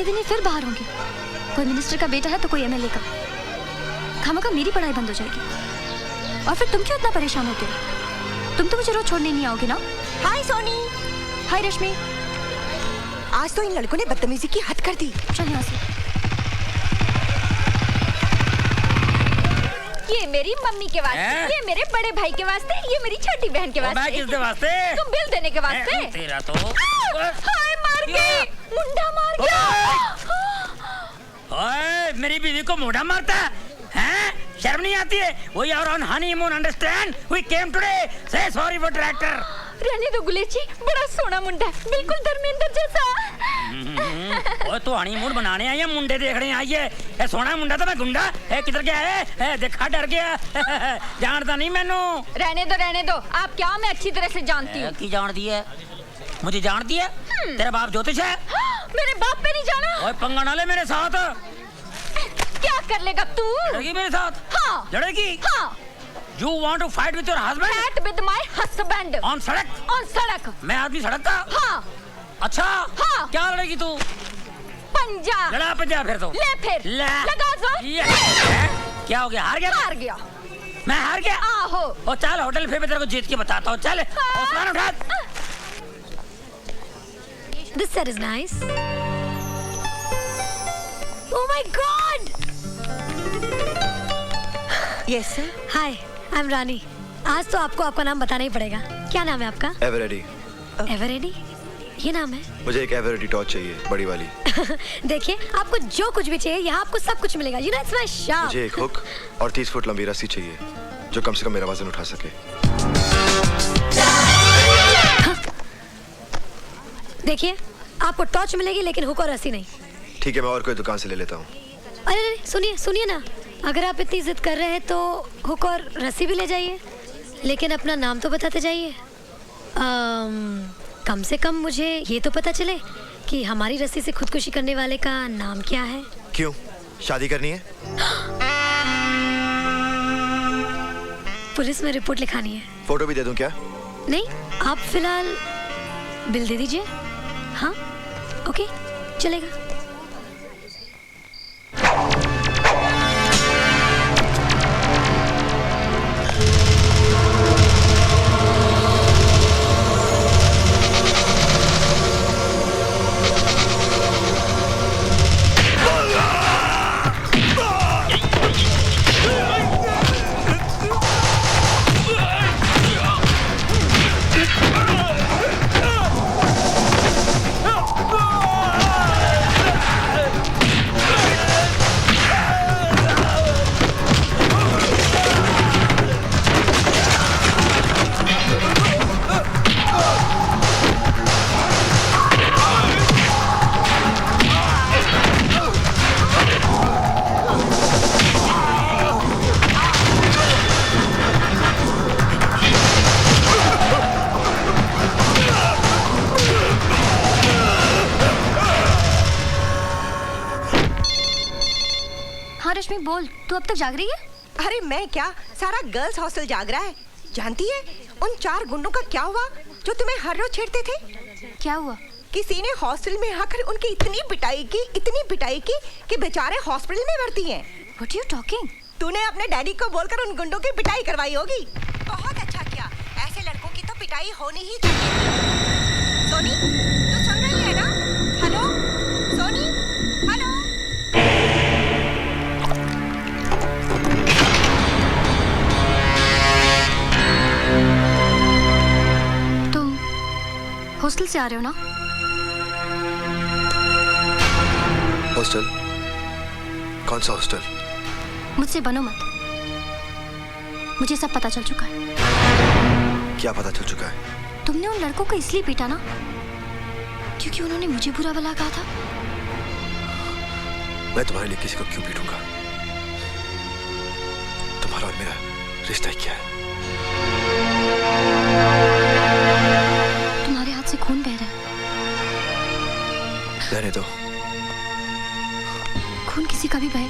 अगले दिन ही फिर बाहर होंगे। कोई मिनिस्टर का बेटा है तो कोई एमएलए का। खामखा मेरी पढ़ाई बंद हो जाएगी। और फिर तुम क्यों इतना परेशान होते हो? तुम तो मुझे रोज छोड़ने नहीं आओगे ना? हाय सोनी। हाय रश्मि। आज तो इन लड़कों ने बदतमीजी की हद कर दी। चल यहाँ से। ये मेरी मम्मी के वास्ते, ये मेरे बड़े भाई के वास्ते, ये मेरी छोटी बहन के वास्ते। किसके वास्ते? तुम बिल देने के वास्ते। तेरा तो हाय मार गई, मुंडा मार गया। ओए मेरी बीवी को मुंडा मारता है? शर्म नहीं आती है? We are on honeymoon, understand? We came today. Say sorry for tractor. रहने दो गुलेची, बड़ा सोना मुंडा है, बिल्कुल धर्मेंद्र जैसा। ओए तो हनीमून बनाने आई है, मुंडे देखने आई है। ए सोना मुंडा तो मैं गुंडा है, किधर गया है? देखा डर गया। जानता नहीं मैनू। रहने दो, आप क्या मैं अच्छी तरह से जानती हूँ। की जानती है? मुझे जानती है? तेरा बाप ज्योतिष है? मेरे बाप पे नहीं जाना। ओए पंगा ना ले मेरे साथ। क्या कर लेगा तू? लड़ेगी मेरे साथ? हाँ। लड़ेगी? हाँ। You want to fight with your husband? Fight with my husband. On सड़क? On सड़क। मैं आदमी सड़क का? हाँ। अच्छा? हाँ। क्या लड़ेगी तू? पंजा। लड़ा पंजा फिर तो। ले फिर। लगा जोर। क्या हो गया? हार गया? हार गया। मैं हार गया? आहो। ओ चल होटल फिर मैं तेरे को जीत के बताता हूँ। चल हौसला उठा। This set is nice. Oh my God! Yes sir. Hi, I'm रानी। आज तो आपको आपका नाम बताना ही पड़ेगा। क्या नाम है आपका? एवरेडी। एवरेडी? ये नाम है? मुझे एक एवरेडी टॉर्च चाहिए, बड़ी वाली। देखिए, आपको जो कुछ भी चाहिए यहाँ आपको सब कुछ मिलेगा। You know it's my shop. मुझे एक हुक और 30 फुट लंबी रस्सी चाहिए, जो कम से कम मेरा वजन उठा सके। हाँ। देखिए, आपको टॉर्च मिलेगी लेकिन हुक और रस्सी नहीं। ठीक है, मैं और कोई दुकान से ले लेता हूँ। अरे सुनिए ना, अगर आप इतनी जिद कर रहे हैं तो हुक और रस्सी भी ले जाइए, लेकिन अपना नाम तो बताते जाइए। कम से कम मुझे ये तो पता चले कि हमारी रस्सी से खुदकुशी करने वाले का नाम क्या है। क्यों? शादी करनी है? पुलिस में रिपोर्ट लिखानी है। फोटो भी दे दूं क्या? नहीं, आप फिलहाल बिल दे दीजिए। हाँ, ओके, चलेगा। रश्मि बोल, तू अब तक जाग रही है? अरे मैं क्या, सारा गर्ल्स हॉस्टल जाग रहा है। जानती है उन 4 गुंडों का क्या हुआ जो तुम्हें हर रोज छेड़ते थे? क्या हुआ? किसी ने हॉस्टल में आकर उनकी इतनी पिटाई की कि बेचारे हॉस्पिटल में भर्ती हैं। What are you talking? तूने अपने डैडी को बोलकर उन गुंडों की पिटाई करवाई होगी। बहुत अच्छा किया, ऐसे लड़कों की तो पिटाई होनी ही चाहिए। सोनी, तू सुन रही है ना? Hello Soni, hello. तुम हॉस्टल से आ रहे हो ना? हॉस्टल? कौन सा हॉस्टल? मुझसे बनो मत, मुझे सब पता चल चुका है। क्या पता चल चुका है? तुमने उन लड़कों को इसलिए पीटा ना क्योंकि उन्होंने मुझे बुरा भला कहा था। मैं तुम्हारे लिए किसी को क्यों पीटूंगा? तुम्हारा और मेरा रिश्ता ही क्या है? तुम्हारे हाथ से खून बह रहा है। रहने दो। खून किसी का भी बहे,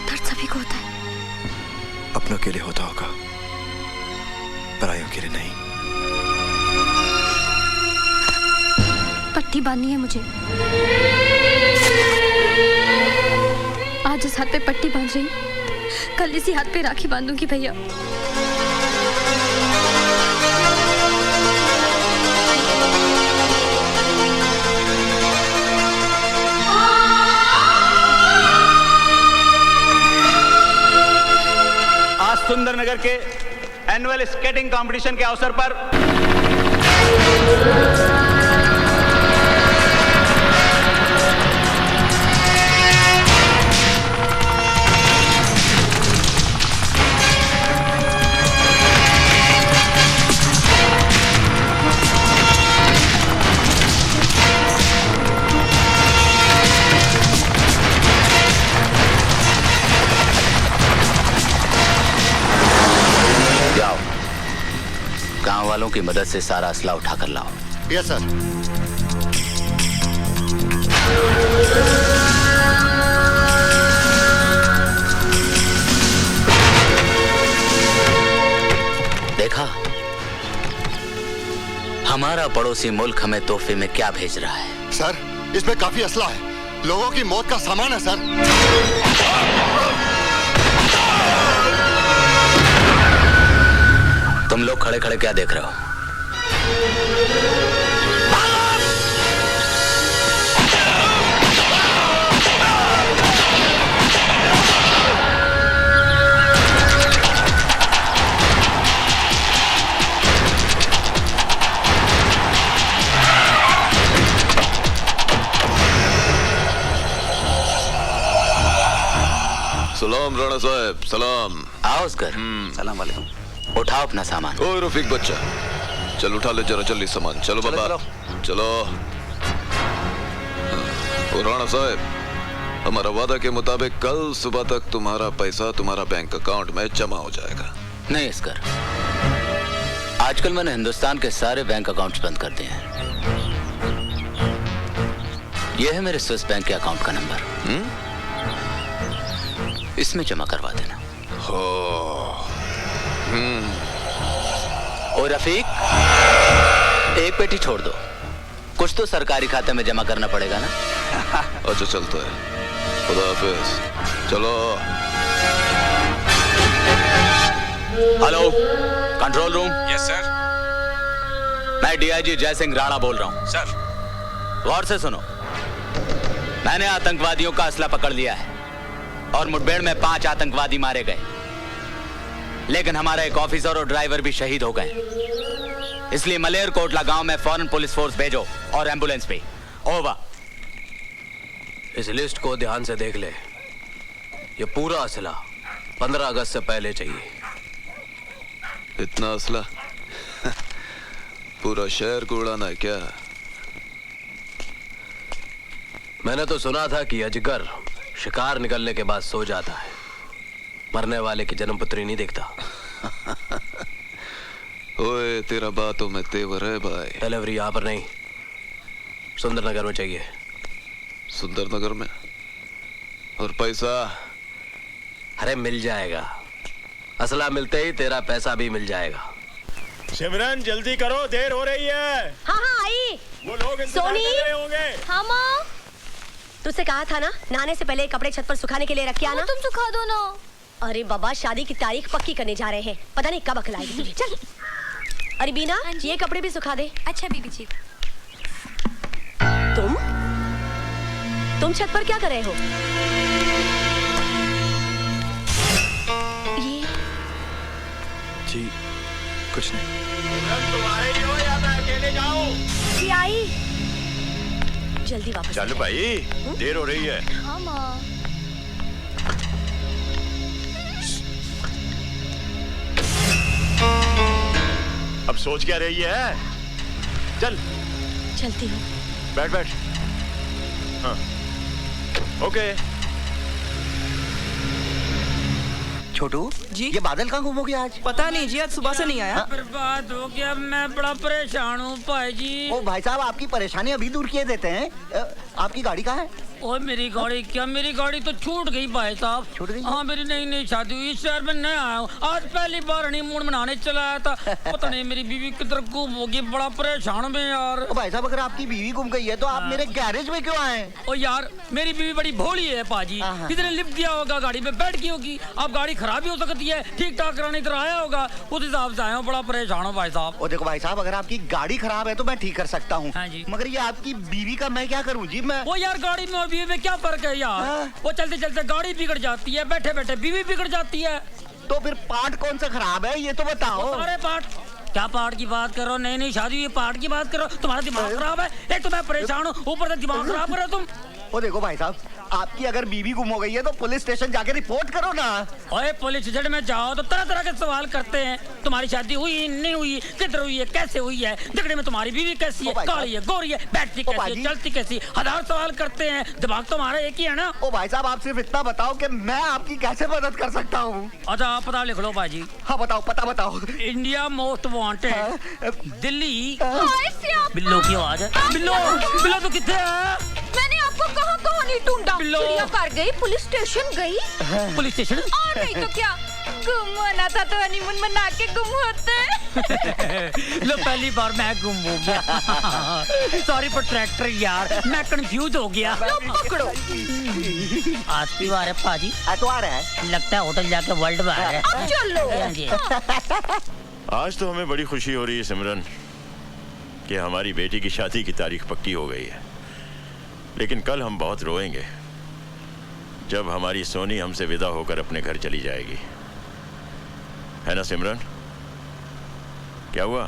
दर्द सभी को होता है। अपनों के लिए होता होगा, परायों के लिए नहीं। पट्टी बांधनी है मुझे। रही, कल इसी हाथ पे राखी बांधूंगी भैया। आज सुंदरनगर के एनुअल स्केटिंग कंपटीशन के अवसर पर गांव वालों की मदद से सारा असला उठा कर लाओ। Yes sir. देखा, हमारा पड़ोसी मुल्क हमें तोहफे में क्या भेज रहा है? सर, इसमें काफी असला है, लोगों की मौत का सामान है सर। तुम लोग खड़े खड़े क्या देख रहे हो? सलाम राणा साहब, सलाम। आओ उसकर। सलाम वालेकुम। उठाओ अपना सामान। ओए रफीक बच्चा, चल उठा ले जरा जल्दी सामान। चलो बाबा, चलो। और राणा साहब, हमारा वादा के मुताबिक कल सुबह तक तुम्हारा पैसा तुम्हारा बैंक अकाउंट में जमा हो जाएगा। नहीं इसकर, आजकल मैंने हिंदुस्तान के सारे बैंक अकाउंट्स बंद कर दिए हैं। यह है मेरे स्विस बैंक के अकाउंट का नंबर। इसमें जमा करवा देना। और रफीक, एक पेटी छोड़ दो, कुछ तो सरकारी खाते में जमा करना पड़ेगा ना। अच्छा चलता है, खुदा हाफिज। चलो। Hello, control room. Yes sir. मैं डीआईजी जयसिंह राणा बोल रहा हूं। सर। गौर से सुनो, मैंने आतंकवादियों का असला पकड़ लिया है और मुठभेड़ में 5 आतंकवादी मारे गए, लेकिन हमारा एक ऑफिसर और ड्राइवर भी शहीद हो गए। इसलिए मलेर कोटला गांव में फौरन पुलिस फोर्स भेजो और एम्बुलेंस भी। ओवर। इस लिस्ट को ध्यान से देख ले, ये पूरा असला 15 अगस्त से पहले चाहिए। इतना असला पूरा शहर को उड़ाना है क्या? मैंने तो सुना था कि अजगर शिकार निकलने के बाद सो जाता है, मरने वाले की जन्मपत्री नहीं देखता। ओए, तेरा बातों में तेवर है भाई। डिलीवरी यहाँ पर नहीं, सुंदरनगर में चाहिए। सुंदरनगर में? और पैसा? अरे मिल जाएगा, असला मिलते ही तेरा पैसा भी मिल जाएगा। सिमरन जल्दी करो, देर हो रही है। हाँ हाँ आई। वो लोग इंतजार कर रहे होंगे। हाँ माँ, तुझसे कहा था ना नहाने से पहले कपड़े छत पर सुखाने के लिए रख के आना। तुम सुखा दो ना। अरे बाबा, शादी की तारीख पक्की करने जा रहे हैं, पता नहीं कब अखलाएगी तुझे। चल। अरे बीना, ये कपड़े भी सुखा दे। अच्छा बीबी जी। तुम छत पर क्या कर रहे हो? ये जी कुछ नहीं। तुम आ रही हो या मैं अकेले जाऊं? ये आई। जल्दी वापस। चल भाई, देर हो रही है। हाँ माँ। अब सोच क्या रही है? चल। चलती हूँ। बैठ बैठ। हाँ। ओके। छोटू जी, ये बादल कहाँ गुम हो गया आज? पता नहीं जी, आज सुबह से नहीं आया। बर्बाद हो गया, मैं बड़ा परेशान हूँ भाई जी। ओ भाई साहब, आपकी परेशानी अभी दूर किए देते हैं। आपकी गाड़ी कहाँ है? ओए मेरी गाड़ी क्या, मेरी गाड़ी तो छूट गई भाई साहब। छूट गई? हाँ मेरी नई नई शादी हुई, इस शहर में नया आया हूँ, आज पहली बार हनीमून मनाने चला आया था। पता नहीं मेरी बीवी किधर गुम होगी, बड़ा परेशान में यार। ओ भाई साहब, अगर आपकी बीवी गुम गई है तो आप मेरे गैरेज में क्यों आए? ओ यार मेरी बीवी बड़ी भोली है पाजी, कितने लिफ्ट दिया होगा, गाड़ी में बैठ गई होगी, अब गाड़ी खराब भी हो सकती है, ठीक ठाक कराने इधर आया होगा, उस हिसाब से आया हूँ, बड़ा परेशान हूँ भाई साहब। ओ देखो भाई साहब, अगर आपकी गाड़ी खराब है तो मैं ठीक कर सकता हूँ। हाँ जी। मगर ये आपकी बीवी का मैं क्या करूँ जी? मैं वो यार गाड़ी में और बीवी में क्या फर्क है यार? वो चलते चलते गाड़ी बिगड़ जाती है, बैठे बैठे बीवी बिगड़ जाती है। तो फिर पार्ट कौन सा खराब है ये तो बताओ। सारे पार्ट। क्या पार्ट की बात करो? नई नई शादी हुई पार्ट की बात करो? तुम्हारा दिमाग खराब है, एक तो मैं परेशान हूँ, ऊपर से दिमाग खराब कर रहे हो तुम। ओ देखो भाई साहब, आपकी अगर बीवी गुम हो गई है तो पुलिस स्टेशन जाके रिपोर्ट करो ना। ओए पुलिस स्टेशन में जाओ तो तरह तरह के सवाल करते हैं, तुम्हारी शादी हुई नहीं हुई, किधर हुई है, कैसे हुई है, दिखने में तुम्हारी बीवी कैसी है, काली है, गोरी है, बैठती कैसी है, चलती कैसी, हजार सवाल करते हैं। दिमाग तुम्हारा एक ही है ना? ओ भाई साहब, आप सिर्फ इतना बताओ कि मैं आपकी कैसे मदद कर सकता हूँ। अच्छा आप पता लिख लो भाजी। हाँ बताओ, पता बताओ। India most wanted Delhi. बिल्लो की आवाज है। बिल्लो बिल्लो तो कितने है? मैंने आपको कहाँ नहीं ढूंढा। चिड़ियाघर गई, पुलिस स्टेशन गई। Police station? और नहीं तो क्या, गुम होना था तो हनीमून मना के गुम होते। लो पहली बार मैं गुम हो गया। सॉरी फॉर ट्रैक्टर यार, मैं कंफ्यूज हो गया। लो पकड़ो। आज की बार है पाजी। एतवार है, लगता है होटल जाके वर्ल्ड बार है। अब चलो। आज तो हमें बड़ी खुशी हो रही है सिमरन कि हमारी बेटी की शादी की तारीख पक्की हो गई है, लेकिन कल हम बहुत रोएंगे जब हमारी सोनी हमसे विदा होकर अपने घर चली जाएगी, है ना सिमरन? क्या हुआ,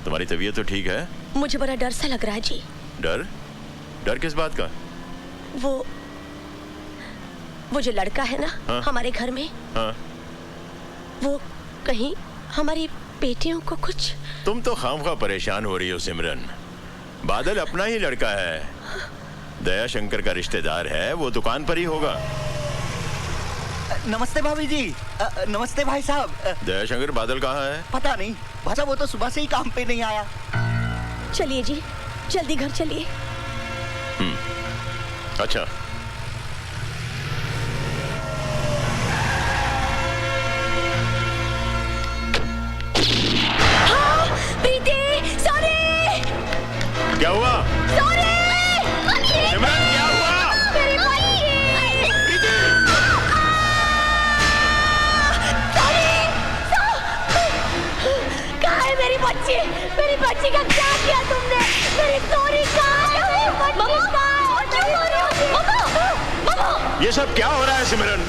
तुम्हारी तबीयत तो ठीक है? मुझे बड़ा डर सा लग रहा है जी। डर? डर किस बात का? वो जो लड़का है ना, हाँ? हमारे घर में, हाँ? वो कहीं हमारी बेटियों को कुछ। तुम तो खामखा परेशान हो रही हो सिमरन, बादल अपना ही लड़का है, दया शंकर का रिश्तेदार है, वो दुकान पर ही होगा। नमस्ते भाभी जी। नमस्ते भाई साहब। दया शंकर बादल कहाँ है? पता नहीं भाई साहब, वो तो सुबह से ही काम पे नहीं आया। चलिए जी, जल्दी घर चलिए। अच्छा। प्रीति, सॉरी। क्या हुआ? सॉरी। सिमरन क्या हुआ? मेरी बच्ची। कहाँ है मेरी बच्ची? मेरी बच्ची का क्या किया तुमने? मेरी सोनी कहाँ है? ये सब क्या हो रहा है सिमरन?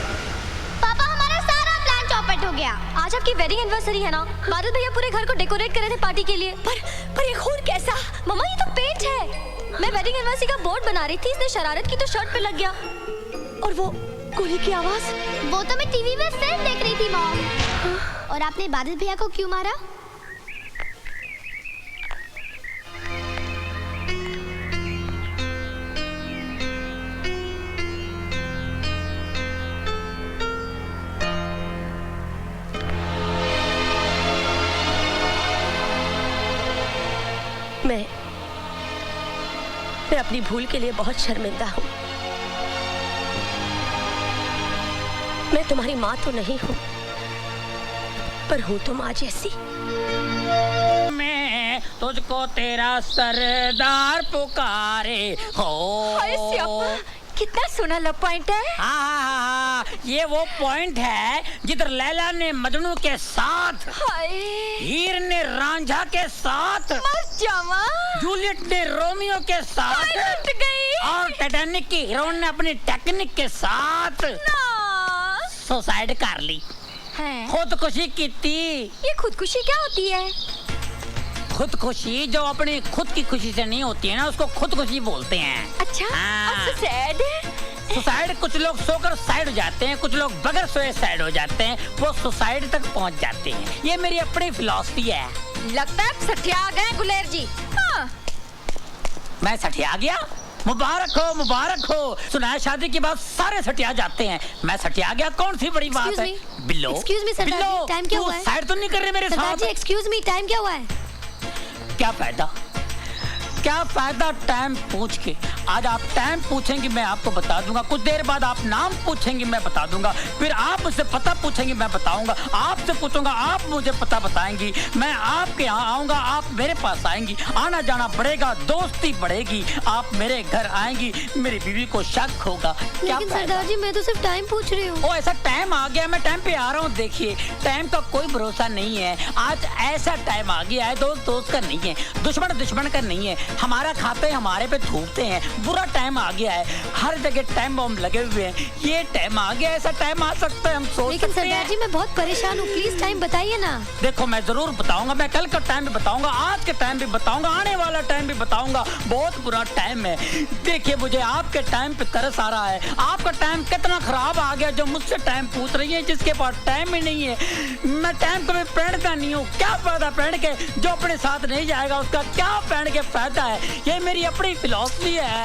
पापा हमारा सारा प्लान चौपट हो गया। आज आपकी वेडिंग एनिवर्सरी है ना, बादल भैया पूरे घर को डेकोरेट कर रहे थे पार्टी के लिए। पर ये खून कैसा? मम्मा ये तो पेंट है। मैं वेडिंग एनिवर्सरी का बोर्ड बना रही थी, इसने शरारत की तो शर्ट पे लग गया। और वो गोली की आवाज? वो तो मैं टीवी में फिल्म देख रही थी मॉम। और आपने बादल भैया को क्यों मारा? मैं अपनी भूल के लिए बहुत शर्मिंदा हूँ। मैं तुम्हारी माँ तो नहीं हूँ, पर हूँ तो माँ जैसी। मैं तुझको तेरा सरदार पुकारे हो। हाय स्यापा, कितना सोना लव पॉइंट है। हाँ, ये वो पॉइंट है जिधर लैला ने मजनू के साथ, हीर ने रांझा के साथ, मर जावा, जूलियट ने रोमियो के साथ, गई, और टाइटैनिक की हीरोइन ने अपनी टेक्निक के साथ सुसाइड कर ली, खुदकुशी की थी। ये खुदकुशी क्या होती है? खुदकुशी जो अपनी खुद की खुशी से नहीं होती है ना, उसको खुदकुशी बोलते हैं। अच्छा, और सुसाइड? सुसाइड कुछ लोग सोकर साइड हो जाते हैं, कुछ लोग बगैर सोए साइड हो जाते हैं, वो सुसाइड तक पहुंच जाते हैं। ये मेरी अपनी फिलॉसफी है। लगता है सठिया गए गुलेर जी। हाँ। मैं सठिया गया? मुबारक हो, मुबारक हो। सुना है शादी के बाद सारे सटिया जाते हैं, मैं सटिया गया, कौन सी बड़ी बात है? बिल्लो, एक्सक्यूज मी सरदार जी, टाइम क्या हुआ है? साइड तो नहीं कर रहे मेरे साथ? सरदार जी एक्सक्यूज मी, टाइम क्या हुआ है? क्या फायदा? क्या फायदा टाइम पूछ के। आज आप टाइम पूछेंगे मैं आपको बता दूंगा, कुछ देर बाद आप नाम पूछेंगे मैं बता दूंगा, फिर आप मुझसे पता पूछेंगे मैं बताऊंगा, आपसे पूछूंगा आप मुझे पता बताएंगी, मैं आपके यहाँ आऊंगा आप मेरे पास आएंगी, आना जाना बढ़ेगा, दोस्ती बढ़ेगी, आप मेरे घर आएंगी, मेरी बीवी को शक होगा। लेकिन सरदार जी मैं तो सिर्फ टाइम पूछ रही हूँ। ओ ऐसा टाइम आ गया, मैं टाइम पे आ रहा हूँ। देखिए टाइम का कोई भरोसा नहीं है, आज ऐसा टाइम आ गया है, दोस्त दोस्त का नहीं है, दुश्मन दुश्मन का नहीं है, हमारा खाते हमारे पे थूकते हैं, बुरा टाइम आ गया है, हर जगह टाइम बम लगे हुए हैं, ये टाइम आ गया, ऐसा टाइम आ सकता है हम सोच लेकिन सकते सरदार हैं। जी मैं बहुत परेशान हूँ, प्लीज टाइम बताइए ना। देखो मैं जरूर बताऊंगा, मैं कल का टाइम भी बताऊंगा, आज के टाइम भी बताऊंगा, आने वाला टाइम भी बताऊंगा, बहुत बुरा टाइम है। देखिए मुझे आपके टाइम पे तरस आ रहा है, आपका टाइम कितना खराब आ गया जो मुझसे टाइम पूछ रही है जिसके पास टाइम ही नहीं है। मैं टाइम कभी पहनता नहीं हूँ, क्या फायदा पहन के, जो अपने साथ नहीं जाएगा उसका क्या पहन के फायदा है, ये मेरी अपनी फिलॉसफी है।